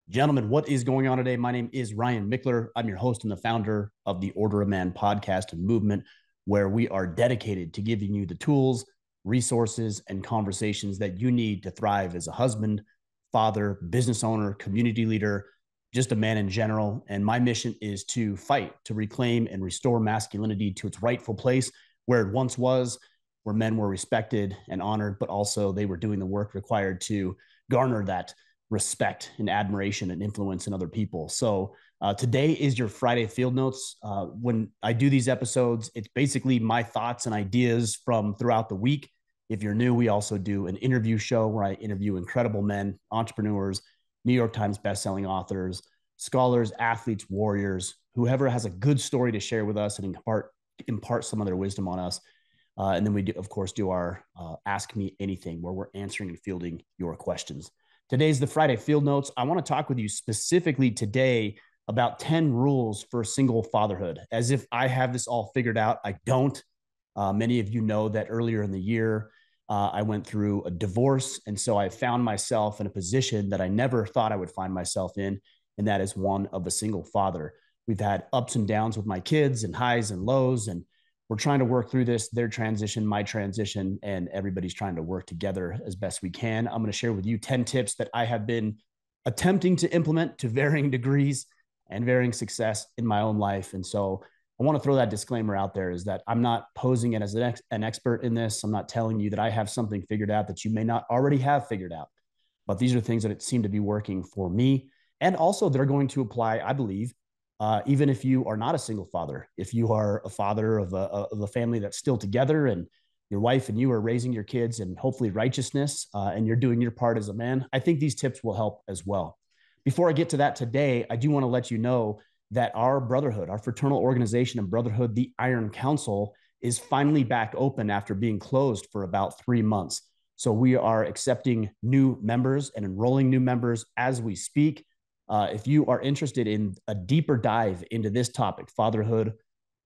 Gentlemen, what is going on today? My name is Ryan Mickler. I'm your host and the founder of the Order of Man podcast and movement, where we are dedicated to giving you the tools, resources, and conversations that you need to thrive as a husband, father, business owner, community leader, just a man in general. And my mission is to fight to reclaim and restore masculinity to its rightful place where it once was, where men were respected and honored, but also they were doing the work required to garner that respect and admiration and influence in other people. So today is your Friday field notes. When I do these episodes, it's basically my thoughts and ideas from throughout the week. If you're new, we also do an interview show where I interview incredible men, entrepreneurs, New York Times bestselling authors, scholars, athletes, warriors, whoever has a good story to share with us and impart some of their wisdom on us. And then we do, of course, do our Ask Me Anything, where we're answering and fielding your questions. Today's the Friday Field Notes. I want to talk with you specifically today about 10 rules for single fatherhood. As if I have this all figured out, I don't. Many of you know that earlier in the year, I went through a divorce. And so I found myself in a position that I never thought I would find myself in, and that is one of a single father. We've had ups and downs with my kids and highs and lows, and we're trying to work through this, their transition, my transition, and everybody's trying to work together as best we can. I'm going to share with you 10 tips that I have been attempting to implement to varying degrees and varying success in my own life. And so I want to throw that disclaimer out there is that I'm not posing it as an expert in this. I'm not telling you that I have something figured out that you may not already have figured out. But these are things that seem to be working for me. And also they're going to apply, I believe, even if you are not a single father, if you are a father of a family that's still together and your wife and you are raising your kids in hopefully righteousness and you're doing your part as a man, I think these tips will help as well. Before I get to that today, I do want to let you know that our brotherhood, our fraternal organization and brotherhood, the Iron Council, is finally back open after being closed for about 3 months. So we are accepting new members and enrolling new members as we speak. If you are interested in a deeper dive into this topic, fatherhood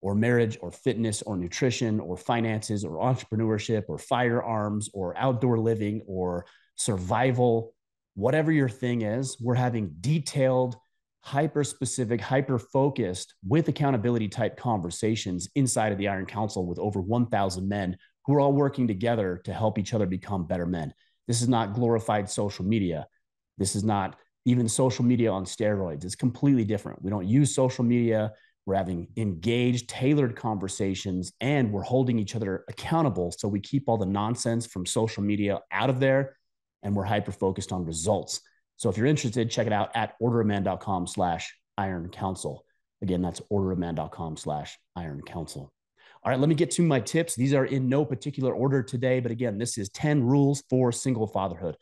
or marriage or fitness or nutrition or finances or entrepreneurship or firearms or outdoor living or survival, whatever your thing is, we're having detailed, hyper specific, hyper focused with accountability type conversations inside of the Iron Council with over 1,000 men who are all working together to help each other become better men. This is not glorified social media. This is not even social media on steroids. It's completely different. We don't use social media. We're having engaged, tailored conversations, and we're holding each other accountable. So we keep all the nonsense from social media out of there, and we're hyper focused on results. So if you're interested, check it out at orderofman.com/Iron Council. Again, that's orderofman.com/Iron Council. All right, let me get to my tips. These are in no particular order today, but again, this is 10 rules for single fatherhood.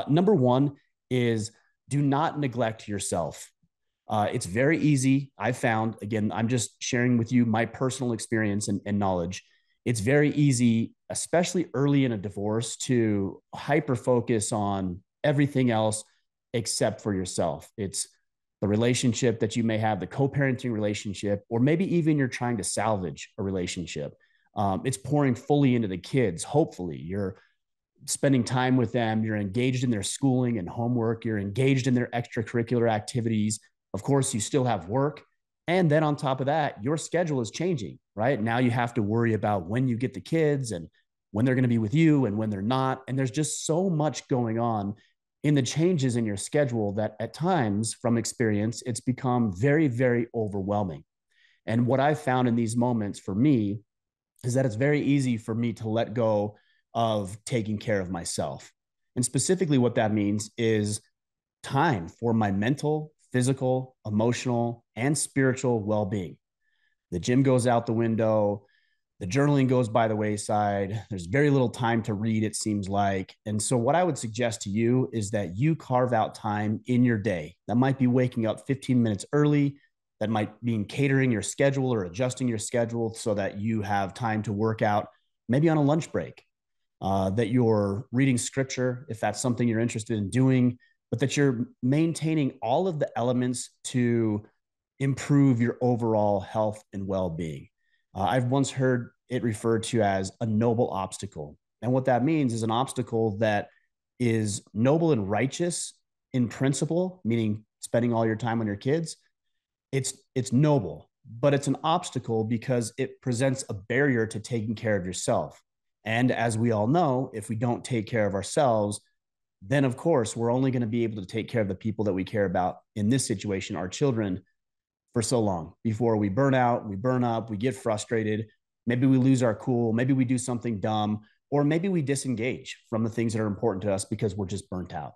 Number one is do not neglect yourself. It's very easy. I found, again, I'm just sharing with you my personal experience and knowledge. It's very easy, especially early in a divorce, to hyper focus on everything else except for yourself. It's the relationship that you may have, the co-parenting relationship, or maybe even you're trying to salvage a relationship. It's pouring fully into the kids. Hopefully you're spending time with them, you're engaged in their schooling and homework, you're engaged in their extracurricular activities. Of course, you still have work. And then on top of that, your schedule is changing, right? Now you have to worry about when you get the kids and when they're going to be with you and when they're not. And there's just so much going on in the changes in your schedule that at times, from experience, it's become very, very overwhelming. And what I've found in these moments for me is that it's very easy for me to let go of taking care of myself. And specifically, what that means is time for my mental, physical, emotional, and spiritual well being. The gym goes out the window. The journaling goes by the wayside. There's very little time to read, it seems like. And so, what I would suggest to you is that you carve out time in your day. That might be waking up 15 minutes early. That might mean catering your schedule or adjusting your schedule so that you have time to work out, maybe on a lunch break, that you're reading scripture, if that's something you're interested in doing, but that you're maintaining all of the elements to improve your overall health and well-being. I've once heard it referred to as a noble obstacle. And what that means is an obstacle that is noble and righteous in principle, meaning spending all your time on your kids, it's noble, but it's an obstacle because it presents a barrier to taking care of yourself. And as we all know, if we don't take care of ourselves, then of course we're only going to be able to take care of the people that we care about, in this situation, our children, for so long before we burn out, we burn up, we get frustrated. Maybe we lose our cool. Maybe we do something dumb, or maybe we disengage from the things that are important to us because we're just burnt out.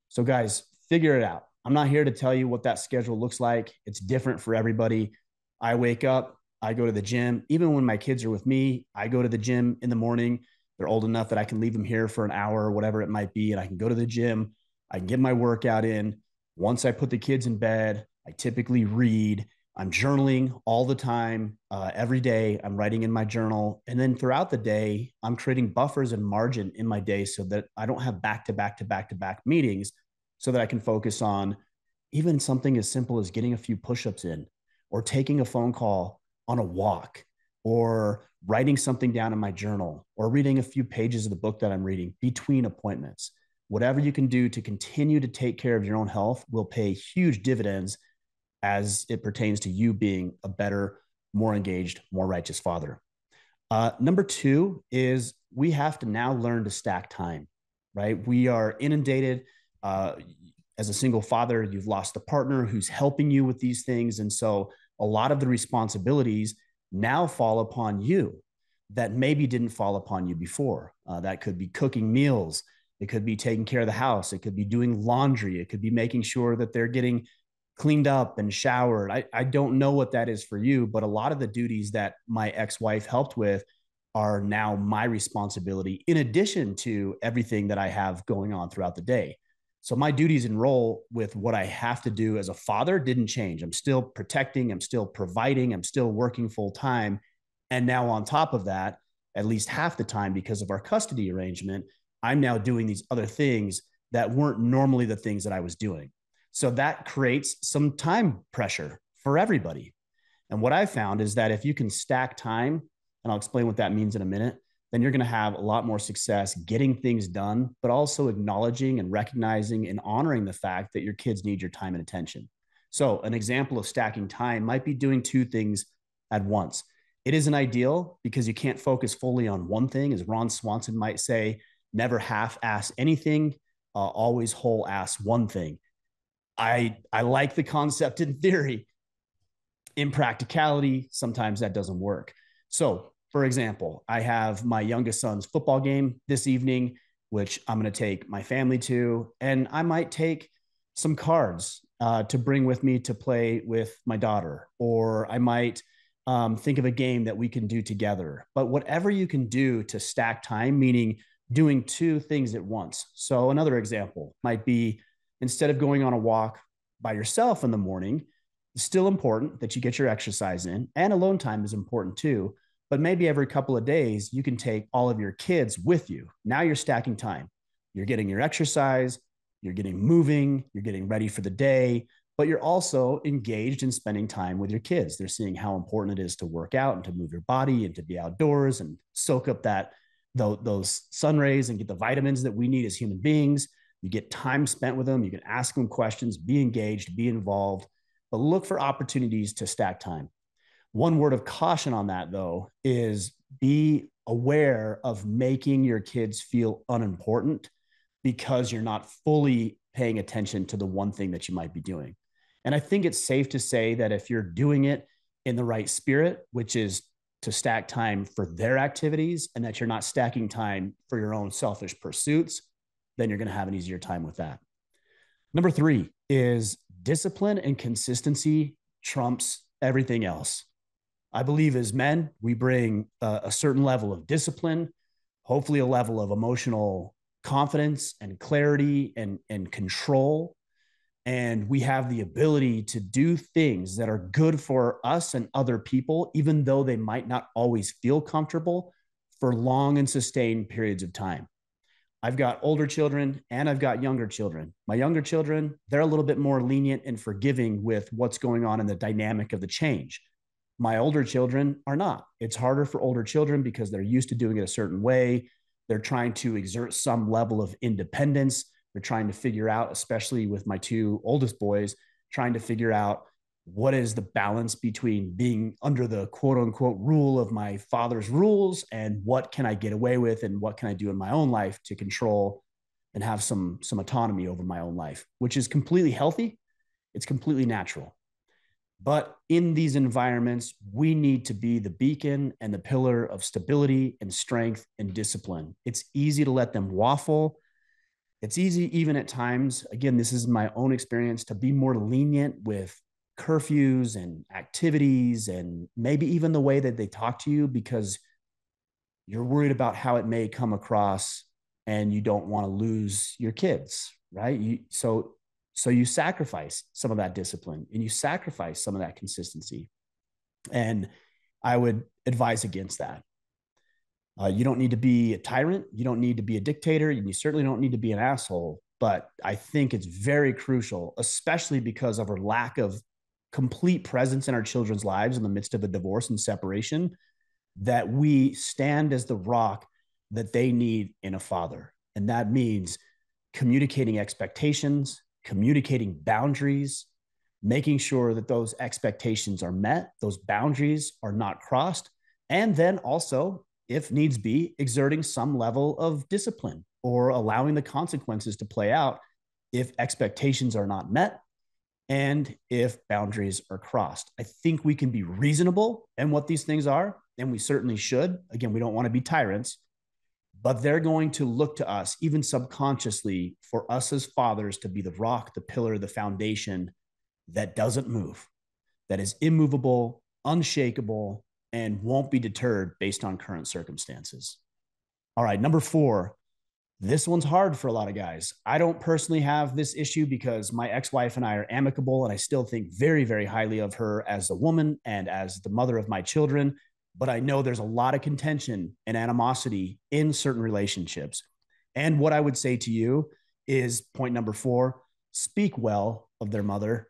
So, guys, figure it out. I'm not here to tell you what that schedule looks like. It's different for everybody. I wake up, I go to the gym. Even when my kids are with me, I go to the gym in the morning. They're old enough that I can leave them here for an hour or whatever it might be, and I can go to the gym. I can get my workout in. Once I put the kids in bed, I typically read. I'm journaling all the time. Every day, I'm writing in my journal. And then throughout the day, I'm creating buffers and margin in my day so that I don't have back to back to back to back meetings, so that I can focus on even something as simple as getting a few push-ups in, or taking a phone call on a walk, or writing something down in my journal, or reading a few pages of the book that I'm reading between appointments. Whatever you can do to continue to take care of your own health will pay huge dividends as it pertains to you being a better, more engaged, more righteous father. Number two is we have to now learn to stack time, right? We are inundated. As a single father, you've lost a partner who's helping you with these things. And so a lot of the responsibilities now fall upon you that maybe didn't fall upon you before. That could be cooking meals. It could be taking care of the house. It could be doing laundry. It could be making sure that they're getting cleaned up and showered. I don't know what that is for you, but a lot of the duties that my ex-wife helped with are now my responsibility, in addition to everything that I have going on throughout the day. So my duties and role with what I have to do as a father didn't change. I'm still protecting, I'm still providing, I'm still working full time. And now on top of that, at least half the time, because of our custody arrangement, I'm now doing these other things that weren't normally the things that I was doing. So that creates some time pressure for everybody. And what I found is that if you can stack time, and I'll explain what that means in a minute, then you're going to have a lot more success getting things done, but also acknowledging and recognizing and honoring the fact that your kids need your time and attention. So an example of stacking time might be doing two things at once. It isn't ideal because you can't focus fully on one thing. As Ron Swanson might say, never half-ass anything, always whole-ass one thing. I like the concept in theory. In practicality, sometimes that doesn't work. So, for example, I have my youngest son's football game this evening, which I'm going to take my family to, and I might take some cards to bring with me to play with my daughter, or I might think of a game that we can do together. But whatever you can do to stack time, meaning doing two things at once. So another example might be, instead of going on a walk by yourself in the morning, it's still important that you get your exercise in, and alone time is important too. But maybe every couple of days, you can take all of your kids with you. Now you're stacking time. You're getting your exercise, you're getting moving, you're getting ready for the day, but you're also engaged in spending time with your kids. They're seeing how important it is to work out and to move your body and to be outdoors and soak up those sun rays and get the vitamins that we need as human beings. You get time spent with them. You can ask them questions, be engaged, be involved, but look for opportunities to stack time. One word of caution on that, though, is be aware of making your kids feel unimportant because you're not fully paying attention to the one thing that you might be doing. And I think it's safe to say that if you're doing it in the right spirit, which is to stack time for their activities, and that you're not stacking time for your own selfish pursuits, then you're going to have an easier time with that. Number three is discipline and consistency trumps everything else. I believe as men, we bring a certain level of discipline, hopefully a level of emotional confidence and clarity and control. And we have the ability to do things that are good for us and other people, even though they might not always feel comfortable, for long and sustained periods of time. I've got older children and I've got younger children. My younger children, they're a little bit more lenient and forgiving with what's going on in the dynamic of the change. My older children are not. It's harder for older children because they're used to doing it a certain way. They're trying to exert some level of independence. They're trying to figure out, especially with my two oldest boys, trying to figure out what is the balance between being under the quote unquote rule of my father's rules and what can I get away with and what can I do in my own life to control and have some autonomy over my own life, which is completely healthy. It's completely natural. But in these environments, we need to be the beacon and the pillar of stability and strength and discipline. It's easy to let them waffle. It's easy, even at times, again, this is my own experience, to be more lenient with curfews and activities and maybe even the way that they talk to you because you're worried about how it may come across and you don't want to lose your kids, right? So you sacrifice some of that discipline and you sacrifice some of that consistency. And I would advise against that. You don't need to be a tyrant. You don't need to be a dictator. And you certainly don't need to be an asshole. But I think it's very crucial, especially because of our lack of complete presence in our children's lives in the midst of a divorce and separation, that we stand as the rock that they need in a father. And that means communicating expectations, communicating boundaries, making sure that those expectations are met, those boundaries are not crossed, and then also, if needs be, exerting some level of discipline or allowing the consequences to play out if expectations are not met and if boundaries are crossed. I think we can be reasonable in what these things are, and we certainly should. Again, we don't want to be tyrants, but they're going to look to us, even subconsciously, for us as fathers to be the rock, the pillar, the foundation that doesn't move, that is immovable, unshakable, and won't be deterred based on current circumstances. All right, number 4. This one's hard for a lot of guys. I don't personally have this issue because my ex-wife and I are amicable, and I still think very, very highly of her as a woman and as the mother of my children. But I know there's a lot of contention and animosity in certain relationships. And what I would say to you is point number 4, speak well of their mother,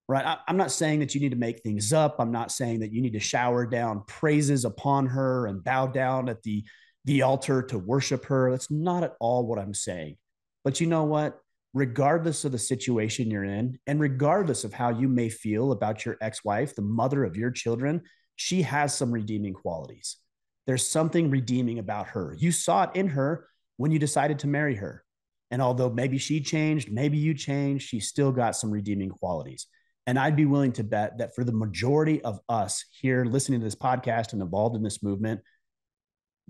right? I'm not saying that you need to make things up. I'm not saying that you need to shower down praises upon her and bow down at the altar to worship her. That's not at all what I'm saying. But you know what? Regardless of the situation you're in, and regardless of how you may feel about your ex-wife, the mother of your children, she has some redeeming qualities. There's something redeeming about her. You saw it in her when you decided to marry her. And although maybe she changed, maybe you changed, she still got some redeeming qualities. And I'd be willing to bet that for the majority of us here listening to this podcast and involved in this movement,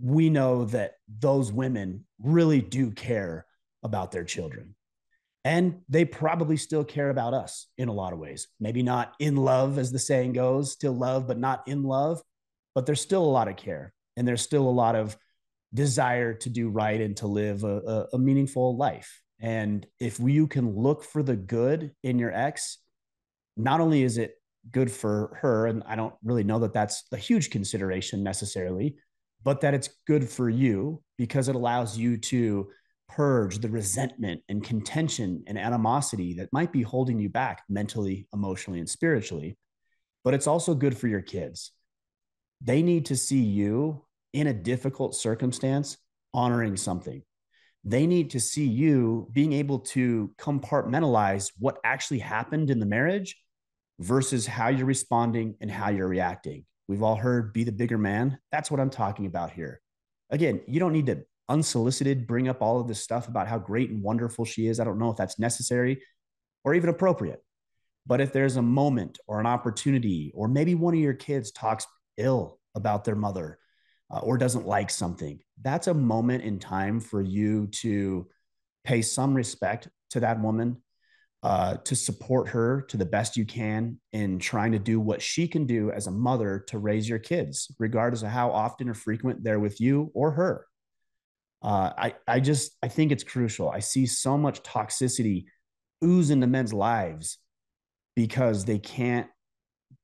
we know that those women really do care about their children. And they probably still care about us in a lot of ways. Maybe not in love, as the saying goes, still love, but not in love. But there's still a lot of care. And there's still a lot of desire to do right and to live a meaningful life. And if you can look for the good in your ex, not only is it good for her, and I don't really know that that's a huge consideration necessarily, but that it's good for you because it allows you to purge the resentment and contention and animosity that might be holding you back mentally, emotionally, and spiritually. But it's also good for your kids. They need to see you in a difficult circumstance honoring something. They need to see you being able to compartmentalize what actually happened in the marriage versus how you're responding and how you're reacting. We've all heard be the bigger man. That's what I'm talking about here. Again, you don't need to unsolicited bring up all of this stuff about how great and wonderful she is. I don't know if that's necessary or even appropriate. But if there's a moment or an opportunity, or maybe one of your kids talks ill about their mother or doesn't like something, that's a moment in time for you to pay some respect to that woman, to support her to the best you can in trying to do what she can do as a mother to raise your kids, regardless of how often or frequent they're with you or her. I think it's crucial. I see so much toxicity ooze into men's lives because they can't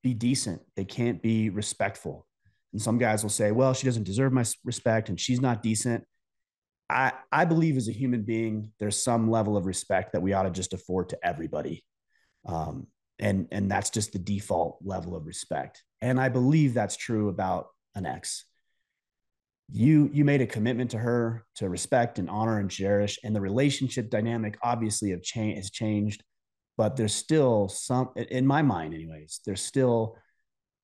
be decent. They can't be respectful. And some guys will say, well, she doesn't deserve my respect and she's not decent. I believe as a human being, there's some level of respect that we ought to just afford to everybody. And that's just the default level of respect. And I believe that's true about an ex. You made a commitment to her to respect and honor and cherish, and the relationship dynamic obviously has changed, but there's still some, in my mind anyways, there's still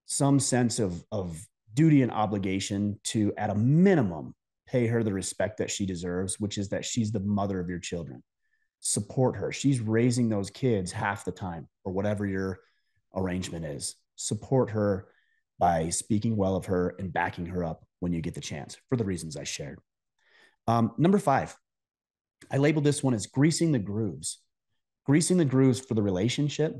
some sense of duty and obligation to, at a minimum, pay her the respect that she deserves, which is that she's the mother of your children. Support her. She's raising those kids half the time, or whatever your arrangement is. Support her by speaking well of her and backing her up when you get the chance, for the reasons I shared. Number 5, I labeled this one as greasing the grooves. Greasing the grooves for the relationship,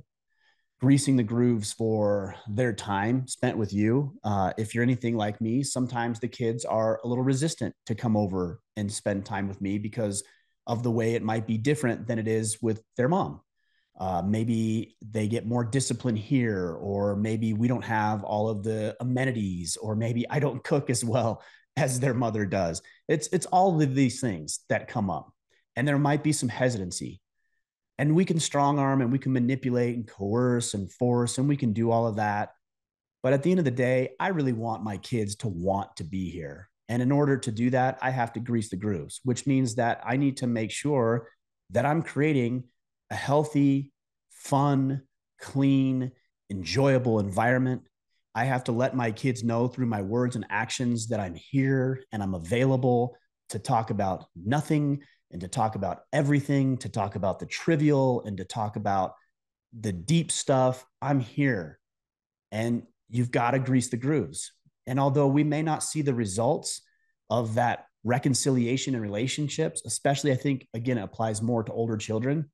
greasing the grooves for their time spent with you. If you're anything like me, sometimes the kids are a little resistant to come over and spend time with me because of the way it might be different than it is with their mom. Maybe they get more discipline here, or maybe we don't have all of the amenities, or maybe I don't cook as well as their mother does. It's all of these things that come up, and there might be some hesitancy. And we can strong arm and we can manipulate and coerce and force, and we can do all of that. But at the end of the day, I really want my kids to want to be here. And in order to do that, I have to grease the grooves, which means that I need to make sure that I'm creating a healthy, fun, clean, enjoyable environment. I have to let my kids know through my words and actions that I'm here and I'm available to talk about nothing and to talk about everything, to talk about the trivial and to talk about the deep stuff. I'm here, and you've got to grease the grooves. And although we may not see the results of that reconciliation in relationships, especially I think, again, it applies more to older children,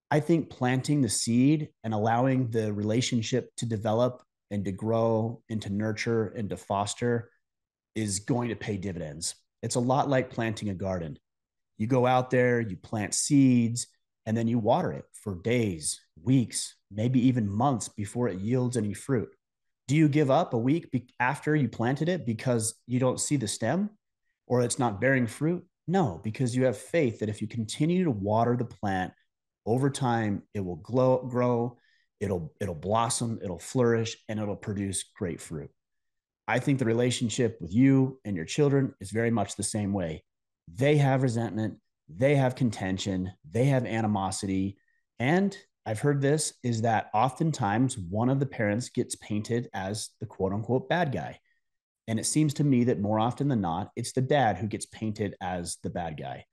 I think planting the seed and allowing the relationship to develop and to grow and to nurture and to foster is going to pay dividends. It's a lot like planting a garden. You go out there, you plant seeds, and then you water it for days, weeks, maybe even months before it yields any fruit. Do you give up a week after you planted it because you don't see the stem or it's not bearing fruit? No, because you have faith that if you continue to water the plant over time, it will grow, it'll blossom, it'll flourish, and it'll produce great fruit. I think the relationship with you and your children is very much the same way. They have resentment, they have contention, they have animosity. And I've heard this is that oftentimes one of the parents gets painted as the quote unquote bad guy. And it seems to me that more often than not, it's the dad who gets painted as the bad guy.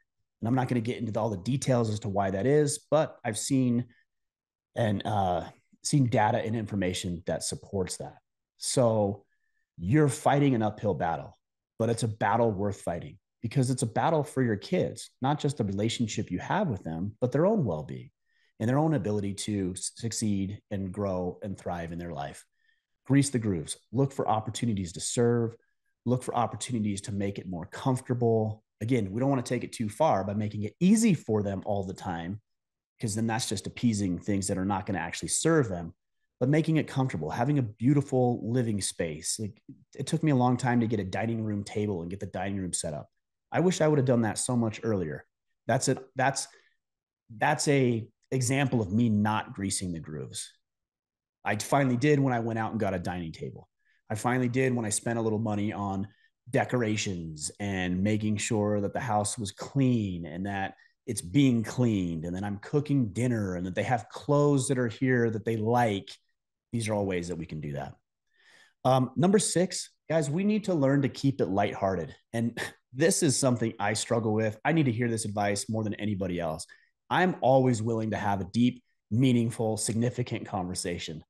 And I'm not going to get into all the details as to why that is, but I've seen seen data and information that supports that. So you're fighting an uphill battle, but it's a battle worth fighting because it's a battle for your kids, not just the relationship you have with them, but their own well-being and their own ability to succeed and grow and thrive in their life. Grease the grooves. Look for opportunities to serve. Look for opportunities to make it more comfortable. Again, we don't want to take it too far by making it easy for them all the time, because then that's just appeasing things that are not going to actually serve them. But making it comfortable, having a beautiful living space. Like, it took me a long time to get a dining room table and get the dining room set up. I wish I would have done that so much earlier. That's a example of me not greasing the grooves. I finally did when I went out and got a dining table. I finally did when I spent a little money on decorations and making sure that the house was clean and that it's being cleaned, and then I'm cooking dinner and that they have clothes that are here that they like. These are all ways that we can do that. Number 6, guys, we need to learn to keep it lighthearted. And this is something I struggle with. I need to hear this advice more than anybody else. I'm always willing to have a deep, meaningful, significant conversation.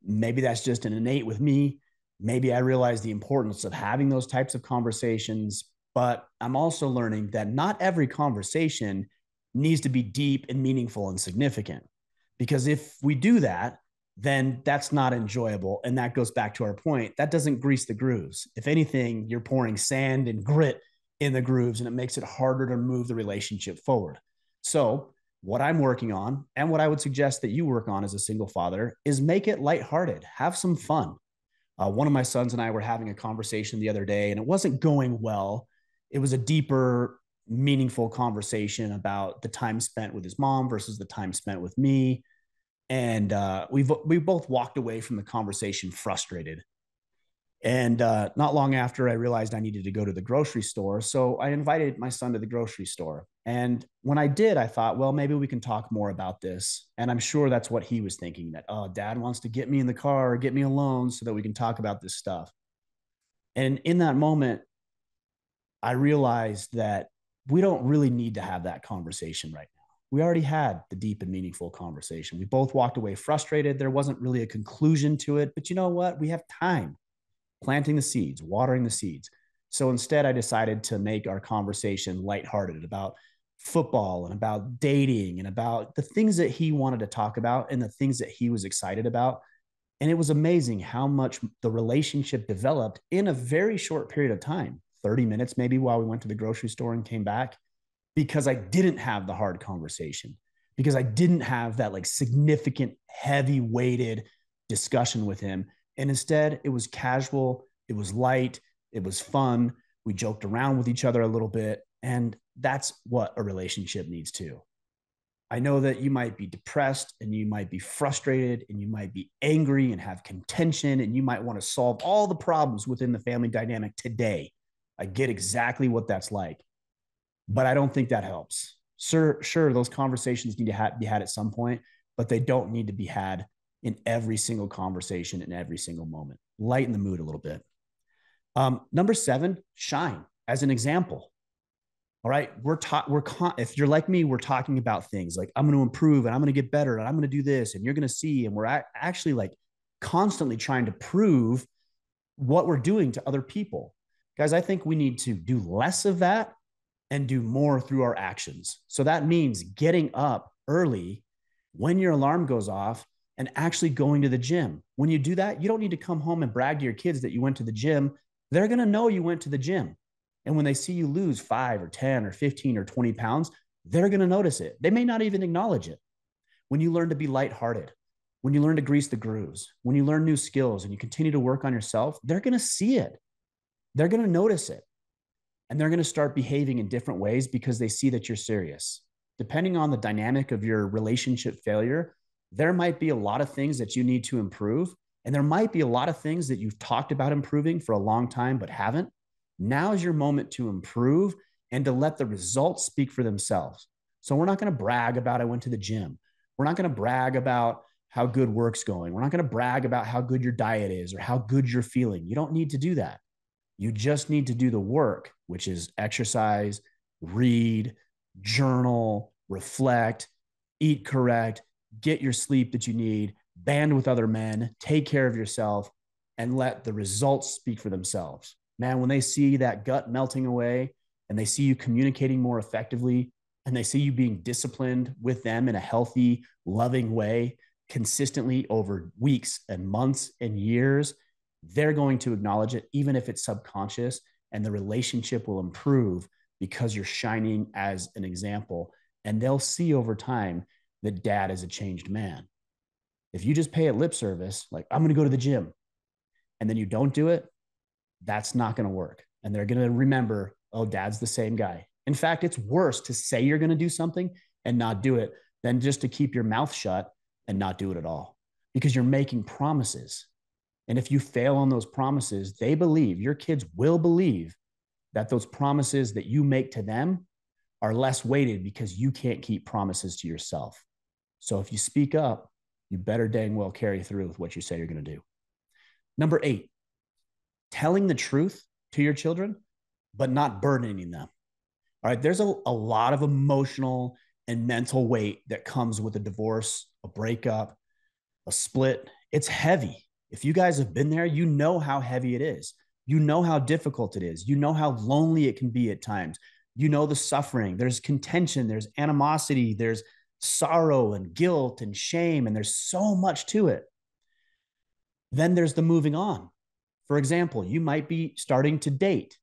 Maybe that's just an innate with me. Maybe I realize the importance of having those types of conversations, but I'm also learning that not every conversation needs to be deep and meaningful and significant. Because if we do that, then that's not enjoyable. And that goes back to our point. That doesn't grease the grooves. If anything, you're pouring sand and grit in the grooves, and it makes it harder to move the relationship forward. So what I'm working on, and what I would suggest that you work on as a single father, is make it lighthearted, have some fun. One of my sons and I were having a conversation the other day, and it wasn't going well. It was a deeper, meaningful conversation about the time spent with his mom versus the time spent with me. And we both walked away from the conversation frustrated. And not long after, I realized I needed to go to the grocery store. So I invited my son to the grocery store. And when I did, I thought, well, maybe we can talk more about this. And I'm sure that's what he was thinking, that, oh, dad wants to get me in the car or get me alone so that we can talk about this stuff. And in that moment, I realized that we don't really need to have that conversation right now. We already had the deep and meaningful conversation. We both walked away frustrated. There wasn't really a conclusion to it. But you know what? We have time planting the seeds, watering the seeds. So instead, I decided to make our conversation lighthearted about football and about dating and about the things that he wanted to talk about and the things that he was excited about. And it was amazing how much the relationship developed in a very short period of time, 30 minutes maybe, while we went to the grocery store and came back, because I didn't have the hard conversation, because I didn't have that like significant, heavy weighted discussion with him. And instead, it was casual, it was light, it was fun. We joked around with each other a little bit. And that's what a relationship needs too. I know that you might be depressed and you might be frustrated and you might be angry and have contention and you might want to solve all the problems within the family dynamic today. I get exactly what that's like, but I don't think that helps. Sure, those conversations need to be had at some point, but they don't need to be had in every single conversation in every single moment. Lighten the mood a little bit. Number 7, shine as an example. All right, if you're like me, we're talking about things like I'm going to improve and I'm going to get better and I'm going to do this and you're going to see, and we're actually like constantly trying to prove what we're doing to other people. Guys, I think we need to do less of that and do more through our actions. So that means getting up early when your alarm goes off and actually going to the gym. When you do that, you don't need to come home and brag to your kids that you went to the gym. They're going to know you went to the gym. And when they see you lose 5 or 10 or 15 or 20 pounds, they're going to notice it. They may not even acknowledge it. When you learn to be lighthearted, when you learn to grease the grooves, when you learn new skills and you continue to work on yourself, they're going to see it. They're going to notice it. And they're going to start behaving in different ways because they see that you're serious. Depending on the dynamic of your relationship failure, there might be a lot of things that you need to improve. And there might be a lot of things that you've talked about improving for a long time, but haven't. Now is your moment to improve and to let the results speak for themselves. So we're not going to brag about I went to the gym. We're not going to brag about how good work's going. We're not going to brag about how good your diet is or how good you're feeling. You don't need to do that. You just need to do the work, which is exercise, read, journal, reflect, eat correct, get your sleep that you need, band with other men, take care of yourself, and let the results speak for themselves. Man, when they see that gut melting away and they see you communicating more effectively and they see you being disciplined with them in a healthy, loving way consistently over weeks and months and years, they're going to acknowledge it, even if it's subconscious, and the relationship will improve because you're shining as an example. And they'll see over time that dad is a changed man. If you just pay it lip service, like, I'm going to go to the gym, and then you don't do it, that's not going to work. And they're going to remember, oh, dad's the same guy. In fact, it's worse to say you're going to do something and not do it than just to keep your mouth shut and not do it at all, because you're making promises. And if you fail on those promises, they believe, your kids will believe, that those promises that you make to them are less weighted because you can't keep promises to yourself. So if you speak up, you better dang well carry through with what you say you're going to do. Number 8, telling the truth to your children, but not burdening them. All right, there's a lot of emotional and mental weight that comes with a divorce, a breakup, a split. It's heavy. If you guys have been there, you know how heavy it is. You know how difficult it is. You know how lonely it can be at times. You know the suffering. There's contention, there's animosity, there's sorrow and guilt and shame, and there's so much to it. Then there's the moving on. For example, you might be starting to date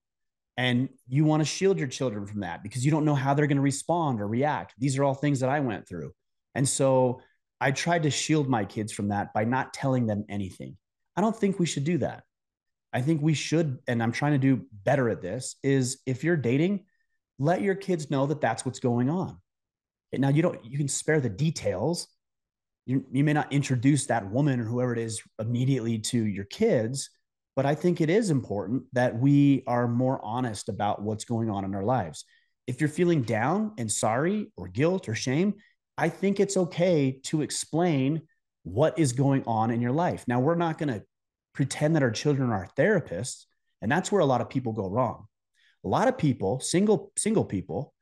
and you want to shield your children from that because you don't know how they're going to respond or react. These are all things that I went through. And so I tried to shield my kids from that by not telling them anything. I don't think we should do that. I think we should, and I'm trying to do better at this, is if you're dating, let your kids know that that's what's going on. Now, you can spare the details. You may not introduce that woman or whoever it is immediately to your kids, But I think it is important that we are more honest about what's going on in our lives. If you're feeling down and sorry or guilt or shame, I think it's okay to explain what is going on in your life. Now, we're not going to pretend that our children are therapists, and that's where a lot of people go wrong. A lot of people, single people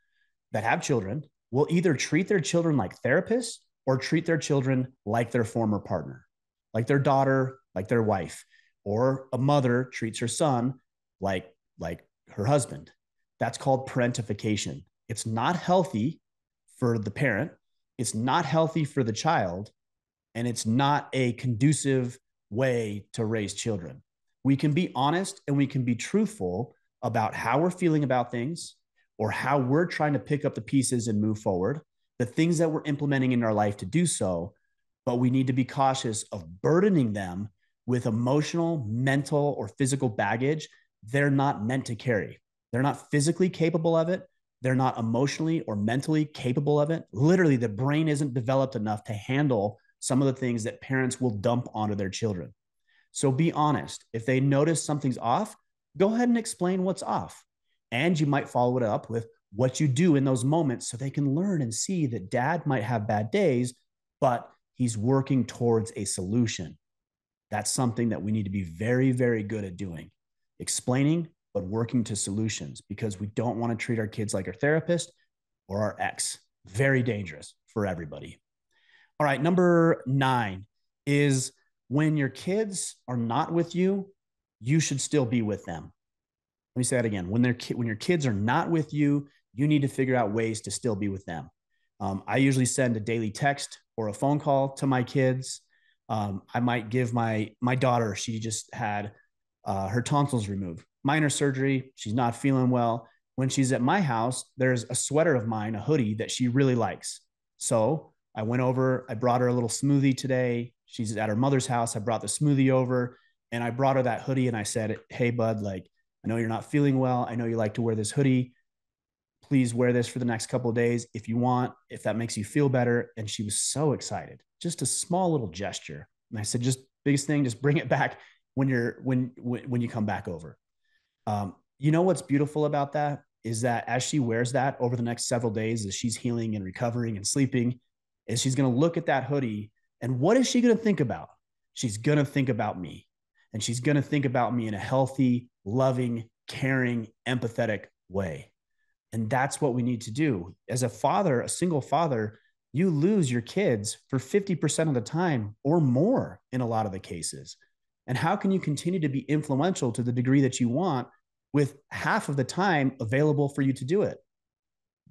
that have children, will either treat their children like therapists or treat their children like their former partner, like their daughter, like their wife, or a mother treats her son like her husband. That's called parentification. It's not healthy for the parent. It's not healthy for the child, and it's not a conducive way to raise children. We can be honest and we can be truthful about how we're feeling about things or how we're trying to pick up the pieces and move forward, the things that we're implementing in our life to do so, but we need to be cautious of burdening them with emotional, mental, or physical baggage they're not meant to carry. They're not physically capable of it. They're not emotionally or mentally capable of it. Literally, the brain isn't developed enough to handle some of the things that parents will dump onto their children. So be honest. If they notice something's off, go ahead and explain what's off. And you might follow it up with what you do in those moments so they can learn and see that dad might have bad days, but he's working towards a solution. That's something that we need to be very, very good at doing. Explaining, but working to solutions, because we don't want to treat our kids like our therapist or our ex. Very dangerous for everybody. All right, number 9 is when your kids are not with you, you should still be with them. Let me say that again. When your kids are not with you, you need to figure out ways to still be with them. I usually send a daily text or a phone call to my kids. I might give my daughter, she just had her tonsils removed, minor surgery. She's not feeling well. When she's at my house, there's a sweater of mine, a hoodie that she really likes. So I went over, I brought her a little smoothie today. She's at her mother's house. I brought the smoothie over and I brought her that hoodie and I said, hey, bud, like, I know you're not feeling well. I know you like to wear this hoodie. Please wear this for the next couple of days if you want, if that makes you feel better. And she was so excited. Just a small little gesture. And I said, just biggest thing, just bring it back when you come back over. You know what's beautiful about that is that as she wears that over the next several days, as she's healing and recovering and sleeping, is she's going to look at that hoodie and what is she going to think about? She's going to think about me, and she's going to think about me in a healthy, loving, caring, empathetic way. And that's what we need to do. As a father, a single father, you lose your kids for 50% of the time or more in a lot of the cases. And how can you continue to be influential to the degree that you want with half of the time available for you to do it?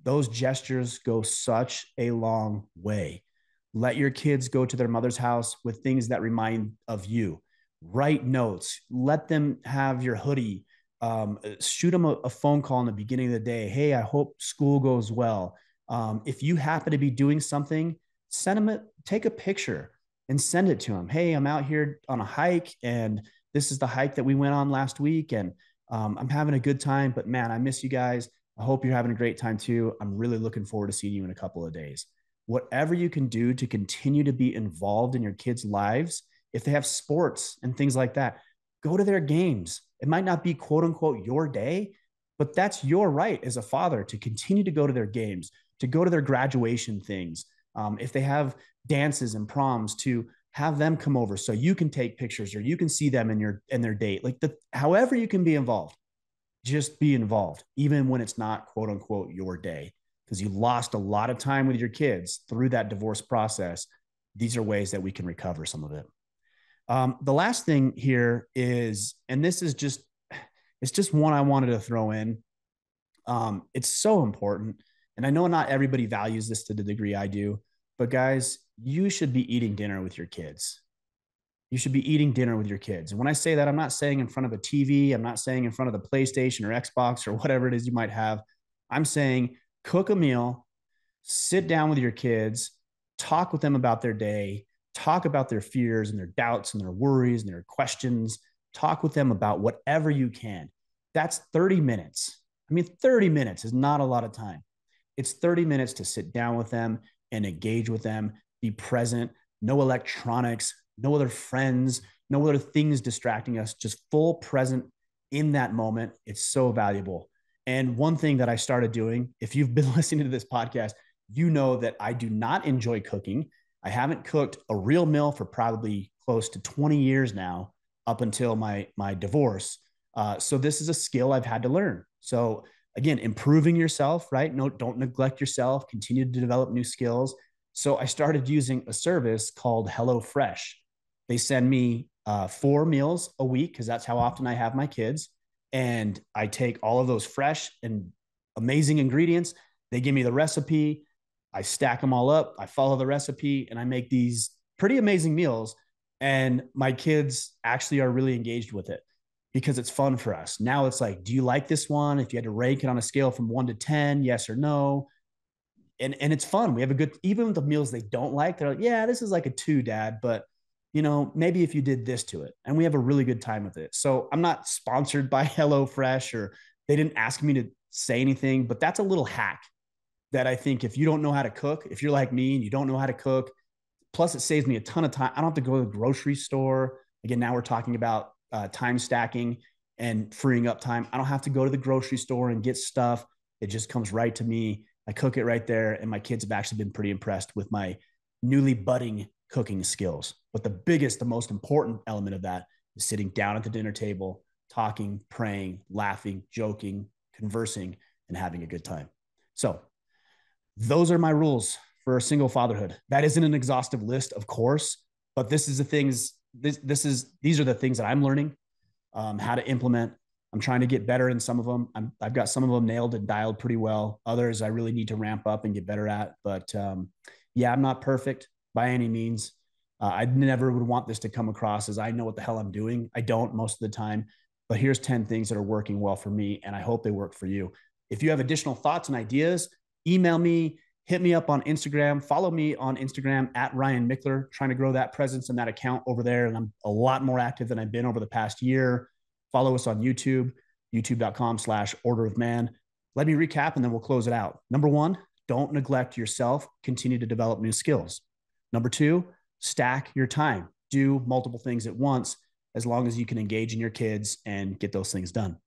Those gestures go such a long way. Let your kids go to their mother's house with things that remind of you. Write notes. Let them have your hoodie. Shoot them a phone call in the beginning of the day. Hey, I hope school goes well. If you happen to be doing something, take a picture and send it to them. Hey, I'm out here on a hike, and this is the hike that we went on last week, and I'm having a good time, but man, I miss you guys. I hope you're having a great time too. I'm really looking forward to seeing you in a couple of days. Whatever you can do to continue to be involved in your kids' lives, if they have sports and things like that, go to their games. It might not be quote unquote your day, but that's your right as a father to continue to go to their games, to go to their graduation things. If they have dances and proms, to have them come over so you can take pictures or you can see them in their date. Like however you can be involved, just be involved, even when it's not quote unquote your day, because you lost a lot of time with your kids through that divorce process. These are ways that we can recover some of it. The last thing here is, and this is it's just one I wanted to throw in. It's so important. And I know not everybody values this to the degree I do, but guys, you should be eating dinner with your kids. You should be eating dinner with your kids. And when I say that, I'm not saying in front of a TV. I'm not saying in front of the PlayStation or Xbox or whatever it is you might have. I'm saying cook a meal, sit down with your kids, talk with them about their day, talk about their fears and their doubts and their worries and their questions. Talk with them about whatever you can. That's 30 minutes. I mean, 30 minutes is not a lot of time. It's 30 minutes to sit down with them and engage with them, be present, no electronics, no other friends, no other things distracting us, just full present in that moment. It's so valuable. And one thing that I started doing, if you've been listening to this podcast, you know that I do not enjoy cooking. I haven't cooked a real meal for probably close to 20 years now, up until my divorce. So this is a skill I've had to learn. So again, improving yourself, right? No, don't neglect yourself. Continue to develop new skills. So I started using a service called HelloFresh. They send me 4 meals a week because that's how often I have my kids. And I take all of those fresh and amazing ingredients. They give me the recipe. I stack them all up. I follow the recipe and I make these pretty amazing meals. And my kids actually are really engaged with it because it's fun for us. Now it's like, do you like this one? If you had to rank it on a scale from 1 to 10, yes or no. And it's fun. We have a good, even with the meals they don't like, they're like, yeah, this is like a 2, Dad, but maybe if you did this to it. And we have a really good time with it. So I'm not sponsored by HelloFresh, or they didn't ask me to say anything, but that's a little hack that I think if you don't know how to cook, if you're like me and you don't know how to cook, plus it saves me a ton of time. I don't have to go to the grocery store. Again, now we're talking about time stacking and freeing up time. I don't have to go to the grocery store and get stuff. It just comes right to me. I cook it right there. And my kids have actually been pretty impressed with my newly budding cooking skills. But the most important element of that is sitting down at the dinner table, talking, praying, laughing, joking, conversing, and having a good time. So those are my rules for single fatherhood. That isn't an exhaustive list, of course, but this is the things. These are the things that I'm learning how to implement. I'm trying to get better in some of them. I've got some of them nailed and dialed pretty well. Others I really need to ramp up and get better at. But yeah, I'm not perfect by any means. I never would want this to come across as I know what the hell I'm doing. I don't most of the time. But here's 10 things that are working well for me, and I hope they work for you. If you have additional thoughts and ideas, email me, hit me up on Instagram, follow me on Instagram at Ryan Mickler, trying to grow that presence in that account over there. And I'm a lot more active than I've been over the past year. Follow us on YouTube, youtube.com/Order of Man. Let me recap and then we'll close it out. Number 1, don't neglect yourself. Continue to develop new skills. Number 2, stack your time. Do multiple things at once as long as you can engage in your kids and get those things done.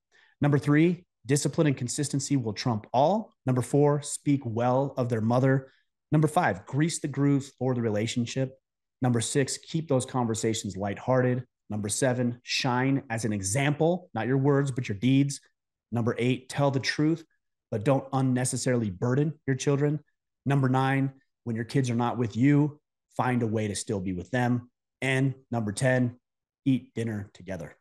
Number 3, discipline and consistency will trump all. Number 4, speak well of their mother. Number 5, grease the grooves for the relationship. Number 6, keep those conversations lighthearted. Number 7, shine as an example, not your words, but your deeds. Number 8, tell the truth, but don't unnecessarily burden your children. Number 9, when your kids are not with you, find a way to still be with them. And number 10, eat dinner together.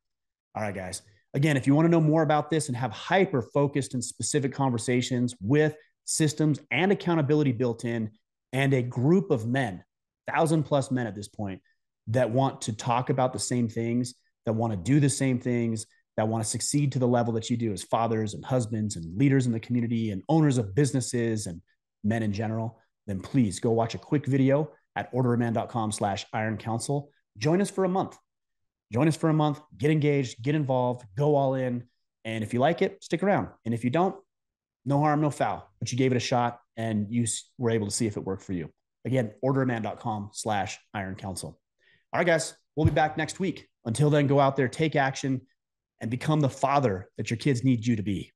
All right, guys. Again, if you want to know more about this and have hyper-focused and specific conversations with systems and accountability built in, and a group of men, 1,000+ men at this point, that want to talk about the same things, that want to do the same things, that want to succeed to the level that you do as fathers and husbands and leaders in the community and owners of businesses and men in general, then please go watch a quick video at orderofman.com/Iron Council. Join us for a month. Get engaged, get involved, go all in. And if you like it, stick around. And if you don't, no harm, no foul, but you gave it a shot and you were able to see if it worked for you. Again, orderofman.com/Iron Council. All right, guys, we'll be back next week. Until then, go out there, take action, and become the father that your kids need you to be.